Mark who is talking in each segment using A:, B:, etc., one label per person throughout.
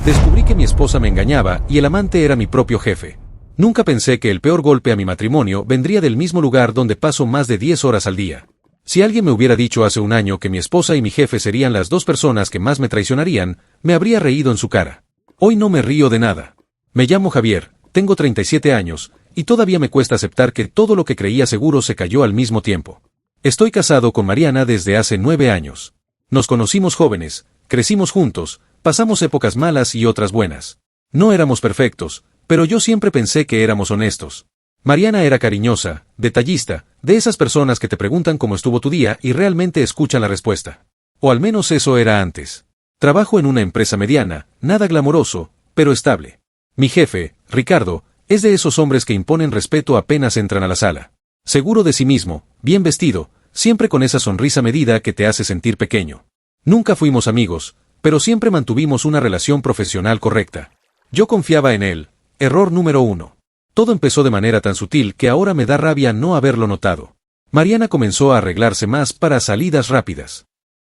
A: Descubrí que mi esposa me engañaba y el amante era mi propio jefe. Nunca pensé que el peor golpe a mi matrimonio vendría del mismo lugar donde paso más de 10 horas al día. Si alguien me hubiera dicho hace un año que mi esposa y mi jefe serían las dos personas que más me traicionarían, me habría reído en su cara. Hoy no me río de nada. Me llamo Javier, tengo 37 años, y todavía me cuesta aceptar que todo lo que creía seguro se cayó al mismo tiempo. Estoy casado con Mariana desde hace 9 años. Nos conocimos jóvenes, crecimos juntos, pasamos épocas malas y otras buenas. No éramos perfectos, pero yo siempre pensé que éramos honestos. Mariana era cariñosa, detallista, de esas personas que te preguntan cómo estuvo tu día y realmente escuchan la respuesta. O al menos eso era antes. Trabajo en una empresa mediana, nada glamoroso, pero estable. Mi jefe, Ricardo, es de esos hombres que imponen respeto apenas entran a la sala. Seguro de sí mismo, bien vestido, siempre con esa sonrisa medida que te hace sentir pequeño. Nunca fuimos amigos, pero siempre mantuvimos una relación profesional correcta. Yo confiaba en él. Error número 1. Todo empezó de manera tan sutil que ahora me da rabia no haberlo notado. Mariana comenzó a arreglarse más para salidas rápidas.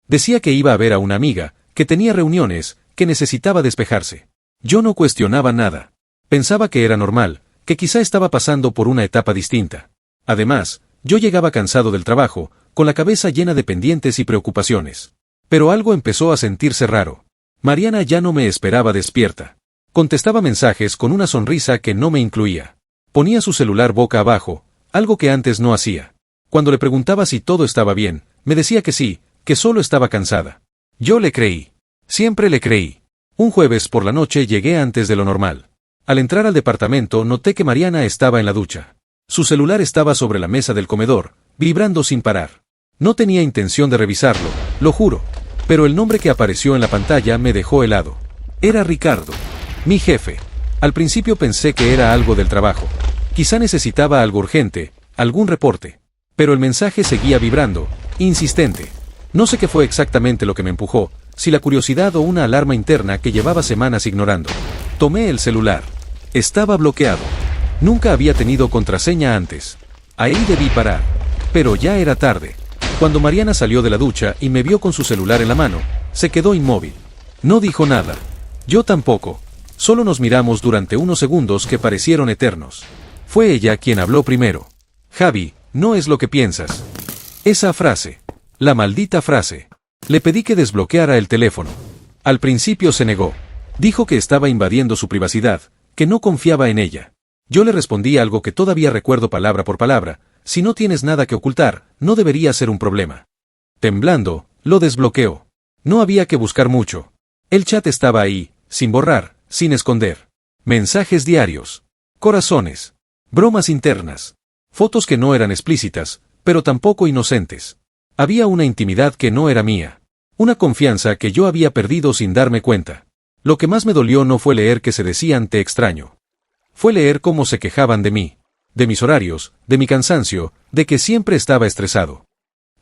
A: Decía que iba a ver a una amiga, que tenía reuniones, que necesitaba despejarse. Yo no cuestionaba nada. Pensaba que era normal, que quizá estaba pasando por una etapa distinta. Además, yo llegaba cansado del trabajo, con la cabeza llena de pendientes y preocupaciones. Pero algo empezó a sentirse raro. Mariana ya no me esperaba despierta. Contestaba mensajes con una sonrisa que no me incluía. Ponía su celular boca abajo, algo que antes no hacía. Cuando le preguntaba si todo estaba bien, me decía que sí, que solo estaba cansada. Yo le creí. Siempre le creí. Un jueves por la noche llegué antes de lo normal. Al entrar al departamento noté que Mariana estaba en la ducha. Su celular estaba sobre la mesa del comedor, vibrando sin parar. No tenía intención de revisarlo, lo juro, pero el nombre que apareció en la pantalla me dejó helado. Era Ricardo. Mi jefe. Al principio pensé que era algo del trabajo. Quizá necesitaba algo urgente, algún reporte. Pero el mensaje seguía vibrando, insistente. No sé qué fue exactamente lo que me empujó, si la curiosidad o una alarma interna que llevaba semanas ignorando. Tomé el celular. Estaba bloqueado. Nunca había tenido contraseña antes. Ahí debí parar. Pero ya era tarde. Cuando Mariana salió de la ducha y me vio con su celular en la mano, se quedó inmóvil. No dijo nada. Yo tampoco. Solo nos miramos durante unos segundos que parecieron eternos. Fue ella quien habló primero. Javi, no es lo que piensas. Esa frase. La maldita frase. Le pedí que desbloqueara el teléfono. Al principio se negó. Dijo que estaba invadiendo su privacidad, que no confiaba en ella. Yo le respondí algo que todavía recuerdo palabra por palabra: si no tienes nada que ocultar, no debería ser un problema. Temblando, lo desbloqueó. No había que buscar mucho. El chat estaba ahí, sin borrar, sin esconder. Mensajes diarios. Corazones. Bromas internas. Fotos que no eran explícitas, pero tampoco inocentes. Había una intimidad que no era mía. Una confianza que yo había perdido sin darme cuenta. Lo que más me dolió no fue leer que se decían te extraño. Fue leer cómo se quejaban de mí. De mis horarios, de mi cansancio, de que siempre estaba estresado.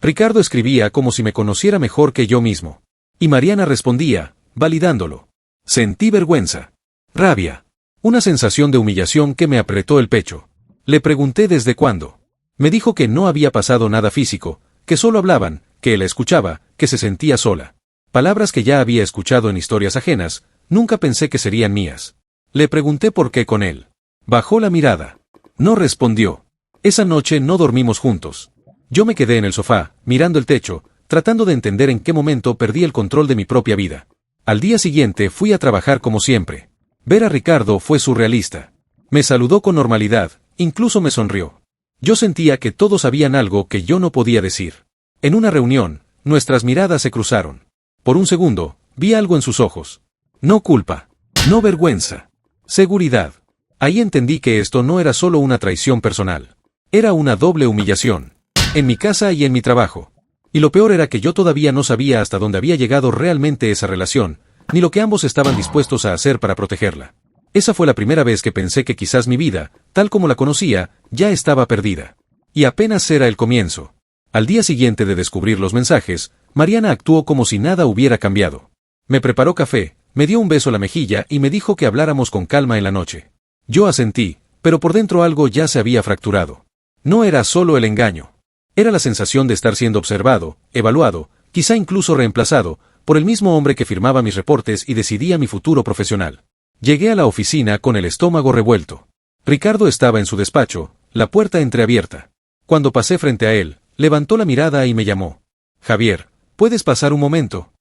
A: Ricardo escribía como si me conociera mejor que yo mismo. Y Mariana respondía, validándolo. Sentí vergüenza. Rabia. Una sensación de humillación que me apretó el pecho. Le pregunté desde cuándo. Me dijo que no había pasado nada físico, que solo hablaban, que la escuchaba, que se sentía sola. Palabras que ya había escuchado en historias ajenas, nunca pensé que serían mías. Le pregunté por qué con él. Bajó la mirada. No respondió. Esa noche no dormimos juntos. Yo me quedé en el sofá, mirando el techo, tratando de entender en qué momento perdí el control de mi propia vida. Al día siguiente fui a trabajar como siempre. Ver a Ricardo fue surrealista. Me saludó con normalidad, incluso me sonrió. Yo sentía que todos sabían algo que yo no podía decir. En una reunión, nuestras miradas se cruzaron. Por un segundo, vi algo en sus ojos. No culpa. No vergüenza. Seguridad. Ahí entendí que esto no era solo una traición personal. Era una doble humillación. En mi casa y en mi trabajo. Y lo peor era que yo todavía no sabía hasta dónde había llegado realmente esa relación, ni lo que ambos estaban dispuestos a hacer para protegerla. Esa fue la primera vez que pensé que quizás mi vida, tal como la conocía, ya estaba perdida. Y apenas era el comienzo. Al día siguiente de descubrir los mensajes, Mariana actuó como si nada hubiera cambiado. Me preparó café, me dio un beso a la mejilla y me dijo que habláramos con calma en la noche. Yo asentí, pero por dentro algo ya se había fracturado. No era solo el engaño. Era la sensación de estar siendo observado, evaluado, quizá incluso reemplazado, por el mismo hombre que firmaba mis reportes y decidía mi futuro profesional. Llegué a la oficina con el estómago revuelto. Ricardo estaba en su despacho, la puerta entreabierta. Cuando pasé frente a él, levantó la mirada y me llamó. Javier, ¿puedes pasar un momento?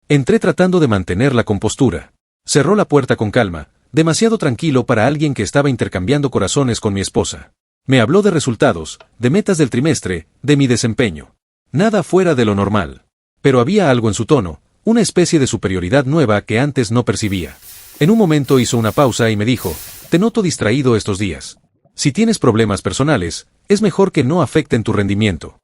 A: Entré tratando de mantener la compostura. Cerró la puerta con calma, demasiado tranquilo para alguien que estaba intercambiando corazones con mi esposa. Me habló de resultados, de metas del trimestre, de mi desempeño. Nada fuera de lo normal. Pero había algo en su tono, una especie de superioridad nueva que antes no percibía. En un momento hizo una pausa y me dijo, te noto distraído estos días. Si tienes problemas personales, es mejor que no afecten tu rendimiento.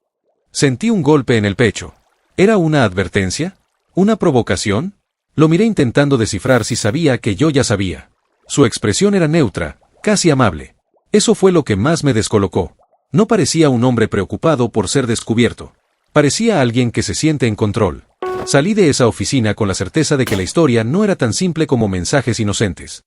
A: Sentí un golpe en el pecho. ¿Era una advertencia? ¿Una provocación? Lo miré intentando descifrar si sabía que yo ya sabía. Su expresión era neutra, casi amable. Eso fue lo que más me descolocó. No parecía un hombre preocupado por ser descubierto. Parecía alguien que se siente en control. Salí de esa oficina con la certeza de que la historia no era tan simple como mensajes inocentes.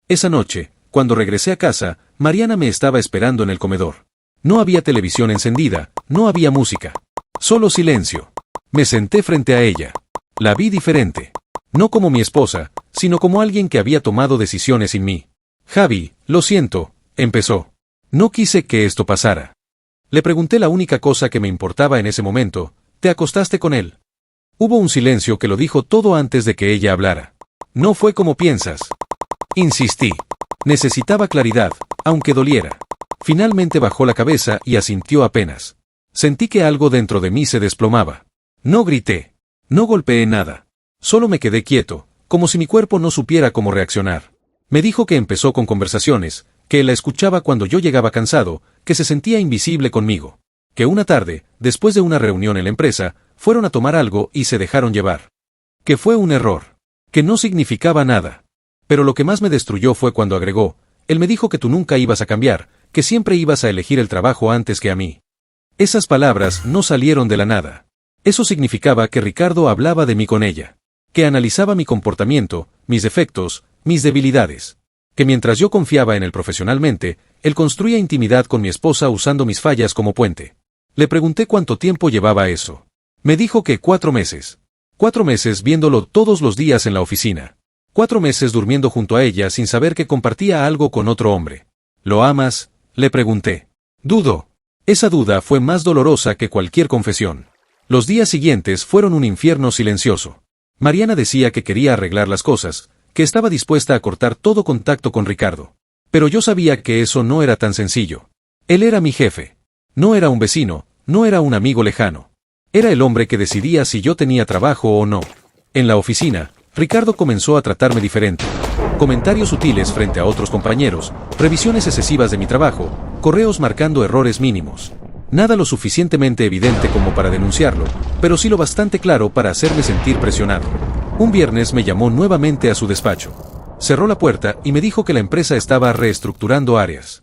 A: Esa noche, cuando regresé a casa, Mariana me estaba esperando en el comedor. No había televisión encendida, no había música. Solo silencio. Me senté frente a ella. La vi diferente. No como mi esposa, sino como alguien que había tomado decisiones sin mí. Javi, lo siento, empezó. No quise que esto pasara. Le pregunté la única cosa que me importaba en ese momento, ¿te acostaste con él? Hubo un silencio que lo dijo todo antes de que ella hablara. No fue como piensas. Insistí. Necesitaba claridad, aunque doliera. Finalmente bajó la cabeza y asintió apenas. Sentí que algo dentro de mí se desplomaba. No grité. No golpeé nada. Solo me quedé quieto, como si mi cuerpo no supiera cómo reaccionar. Me dijo que empezó con conversaciones, que la escuchaba cuando yo llegaba cansado, que se sentía invisible conmigo. Que una tarde, después de una reunión en la empresa, fueron a tomar algo y se dejaron llevar. Que fue un error. Que no significaba nada. Pero lo que más me destruyó fue cuando agregó, él me dijo que tú nunca ibas a cambiar, que siempre ibas a elegir el trabajo antes que a mí. Esas palabras no salieron de la nada. Eso significaba que Ricardo hablaba de mí con ella. Que analizaba mi comportamiento, mis defectos, mis debilidades. Que mientras yo confiaba en él profesionalmente, él construía intimidad con mi esposa usando mis fallas como puente. Le pregunté cuánto tiempo llevaba eso. Me dijo que 4 meses. 4 meses viéndolo todos los días en la oficina. 4 meses durmiendo junto a ella sin saber que compartía algo con otro hombre. ¿Lo amas?, le pregunté. Dudo. Esa duda fue más dolorosa que cualquier confesión. Los días siguientes fueron un infierno silencioso. Mariana decía que quería arreglar las cosas, que estaba dispuesta a cortar todo contacto con Ricardo. Pero yo sabía que eso no era tan sencillo. Él era mi jefe. No era un vecino, no era un amigo lejano. Era el hombre que decidía si yo tenía trabajo o no. En la oficina, Ricardo comenzó a tratarme diferente. Comentarios sutiles frente a otros compañeros, revisiones excesivas de mi trabajo, correos marcando errores mínimos. Nada lo suficientemente evidente como para denunciarlo, pero sí lo bastante claro para hacerme sentir presionado. Un viernes me llamó nuevamente a su despacho. Cerró la puerta y me dijo que la empresa estaba reestructurando áreas.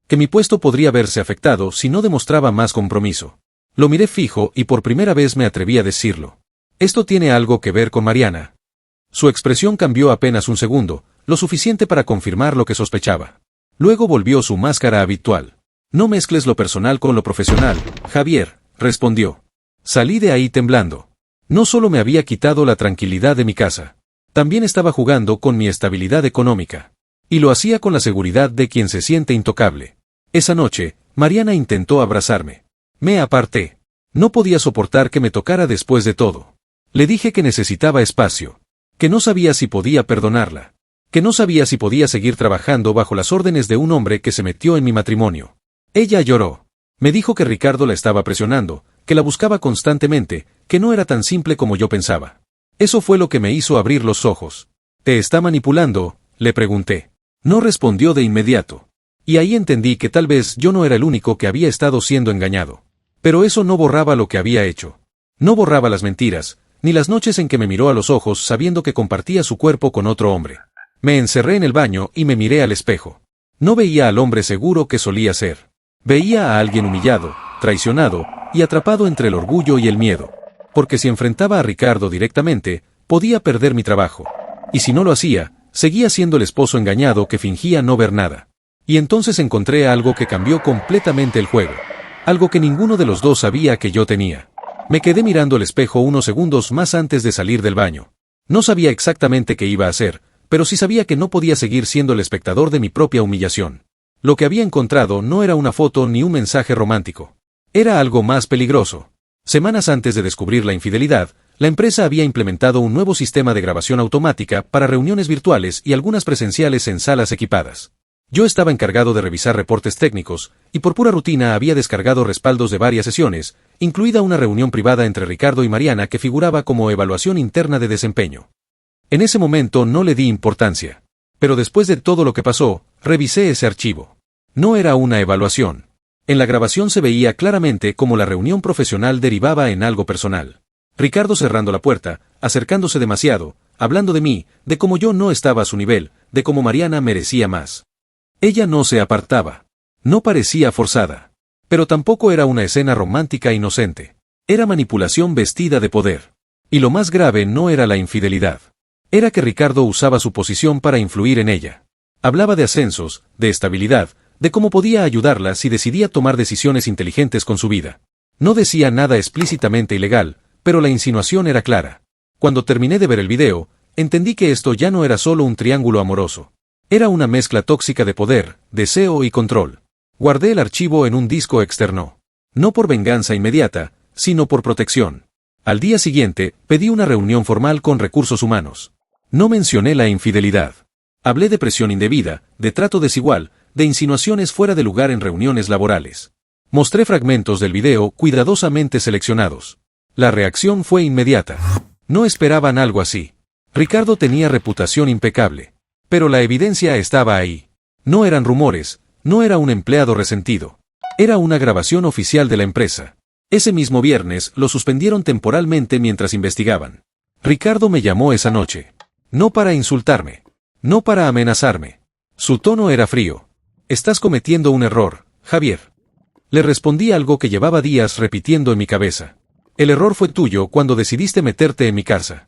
A: Que mi puesto podría verse afectado si no demostraba más compromiso. Lo miré fijo y por primera vez me atreví a decirlo. ¿Esto tiene algo que ver con Mariana? Su expresión cambió apenas un segundo, lo suficiente para confirmar lo que sospechaba. Luego volvió su máscara habitual. No mezcles lo personal con lo profesional, Javier, respondió. Salí de ahí temblando. No solo me había quitado la tranquilidad de mi casa, también estaba jugando con mi estabilidad económica. Y lo hacía con la seguridad de quien se siente intocable. Esa noche, Mariana intentó abrazarme. Me aparté. No podía soportar que me tocara después de todo. Le dije que necesitaba espacio. Que no sabía si podía perdonarla. Que no sabía si podía seguir trabajando bajo las órdenes de un hombre que se metió en mi matrimonio. Ella lloró. Me dijo que Ricardo la estaba presionando, que la buscaba constantemente, que no era tan simple como yo pensaba. Eso fue lo que me hizo abrir los ojos. ¿Te está manipulando?, le pregunté. No respondió de inmediato. Y ahí entendí que tal vez yo no era el único que había estado siendo engañado. Pero eso no borraba lo que había hecho. No borraba las mentiras, ni las noches en que me miró a los ojos sabiendo que compartía su cuerpo con otro hombre. Me encerré en el baño y me miré al espejo. No veía al hombre seguro que solía ser. Veía a alguien humillado, traicionado, y atrapado entre el orgullo y el miedo. Porque si enfrentaba a Ricardo directamente, podía perder mi trabajo. Y si no lo hacía, seguía siendo el esposo engañado que fingía no ver nada. Y entonces encontré algo que cambió completamente el juego. Algo que ninguno de los dos sabía que yo tenía. Me quedé mirando el espejo unos segundos más antes de salir del baño. No sabía exactamente qué iba a hacer, pero sí sabía que no podía seguir siendo el espectador de mi propia humillación. Lo que había encontrado no era una foto ni un mensaje romántico. Era algo más peligroso. Semanas antes de descubrir la infidelidad, la empresa había implementado un nuevo sistema de grabación automática para reuniones virtuales y algunas presenciales en salas equipadas. Yo estaba encargado de revisar reportes técnicos, y por pura rutina había descargado respaldos de varias sesiones, incluida una reunión privada entre Ricardo y Mariana que figuraba como evaluación interna de desempeño. En ese momento no le di importancia. Pero después de todo lo que pasó, revisé ese archivo. No era una evaluación. En la grabación se veía claramente cómo la reunión profesional derivaba en algo personal. Ricardo cerrando la puerta, acercándose demasiado, hablando de mí, de cómo yo no estaba a su nivel, de cómo Mariana merecía más. Ella no se apartaba. No parecía forzada. Pero tampoco era una escena romántica inocente. Era manipulación vestida de poder. Y lo más grave no era la infidelidad. Era que Ricardo usaba su posición para influir en ella. Hablaba de ascensos, de estabilidad, de cómo podía ayudarla si decidía tomar decisiones inteligentes con su vida. No decía nada explícitamente ilegal, pero la insinuación era clara. Cuando terminé de ver el video, entendí que esto ya no era solo un triángulo amoroso. Era una mezcla tóxica de poder, deseo y control. Guardé el archivo en un disco externo. No por venganza inmediata, sino por protección. Al día siguiente, pedí una reunión formal con recursos humanos. No mencioné la infidelidad. Hablé de presión indebida, de trato desigual, de insinuaciones fuera de lugar en reuniones laborales. Mostré fragmentos del video cuidadosamente seleccionados. La reacción fue inmediata. No esperaban algo así. Ricardo tenía reputación impecable. Pero la evidencia estaba ahí. No eran rumores, no era un empleado resentido. Era una grabación oficial de la empresa. Ese mismo viernes lo suspendieron temporalmente mientras investigaban. Ricardo me llamó esa noche. No para insultarme. No para amenazarme. Su tono era frío. Estás cometiendo un error, Javier. Le respondí algo que llevaba días repitiendo en mi cabeza. El error fue tuyo cuando decidiste meterte en mi casa.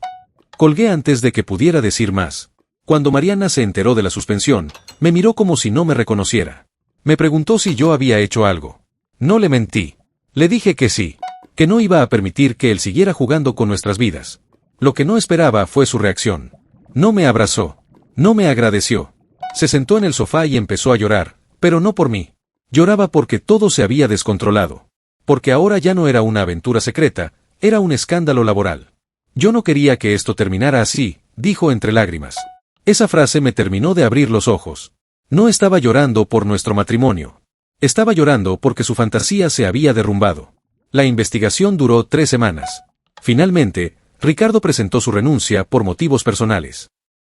A: Colgué antes de que pudiera decir más. Cuando Mariana se enteró de la suspensión, me miró como si no me reconociera. Me preguntó si yo había hecho algo. No le mentí. Le dije que sí, que no iba a permitir que él siguiera jugando con nuestras vidas. Lo que no esperaba fue su reacción. No me abrazó. No me agradeció. Se sentó en el sofá y empezó a llorar, pero no por mí. Lloraba porque todo se había descontrolado. Porque ahora ya no era una aventura secreta, era un escándalo laboral. Yo no quería que esto terminara así, dijo entre lágrimas. Esa frase me terminó de abrir los ojos. No estaba llorando por nuestro matrimonio. Estaba llorando porque su fantasía se había derrumbado. La investigación duró 3 semanas. Finalmente, Ricardo presentó su renuncia por motivos personales.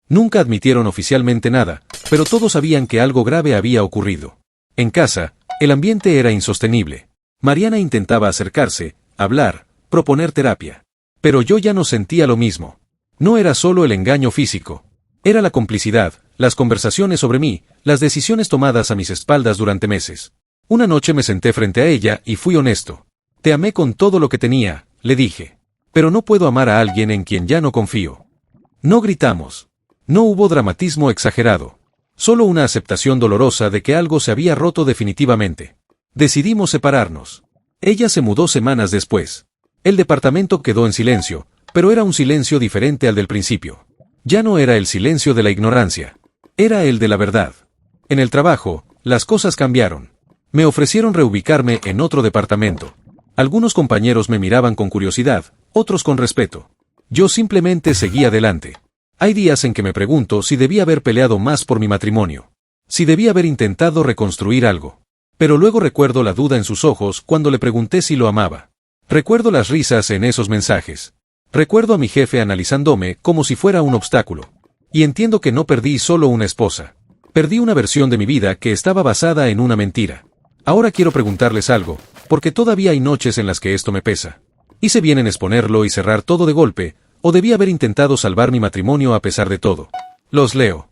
A: Nunca admitieron oficialmente nada, pero todos sabían que algo grave había ocurrido. En casa, el ambiente era insostenible. Mariana intentaba acercarse, hablar, proponer terapia. Pero yo ya no sentía lo mismo. No era solo el engaño físico. Era la complicidad, las conversaciones sobre mí, las decisiones tomadas a mis espaldas durante meses. Una noche me senté frente a ella y fui honesto. Te amé con todo lo que tenía, le dije. Pero no puedo amar a alguien en quien ya no confío. No gritamos. No hubo dramatismo exagerado. Solo una aceptación dolorosa de que algo se había roto definitivamente. Decidimos separarnos. Ella se mudó semanas después. El departamento quedó en silencio, pero era un silencio diferente al del principio. Ya no era el silencio de la ignorancia. Era el de la verdad. En el trabajo, las cosas cambiaron. Me ofrecieron reubicarme en otro departamento. Algunos compañeros me miraban con curiosidad, otros con respeto. Yo simplemente seguí adelante. Hay días en que me pregunto si debía haber peleado más por mi matrimonio. Si debía haber intentado reconstruir algo. Pero luego recuerdo la duda en sus ojos cuando le pregunté si lo amaba. Recuerdo las risas en esos mensajes. Recuerdo a mi jefe analizándome como si fuera un obstáculo. Y entiendo que no perdí solo una esposa. Perdí una versión de mi vida que estaba basada en una mentira. Ahora quiero preguntarles algo, porque todavía hay noches en las que esto me pesa. ¿Hice bien en exponerlo y cerrar todo de golpe, o debí haber intentado salvar mi matrimonio a pesar de todo? Los leo.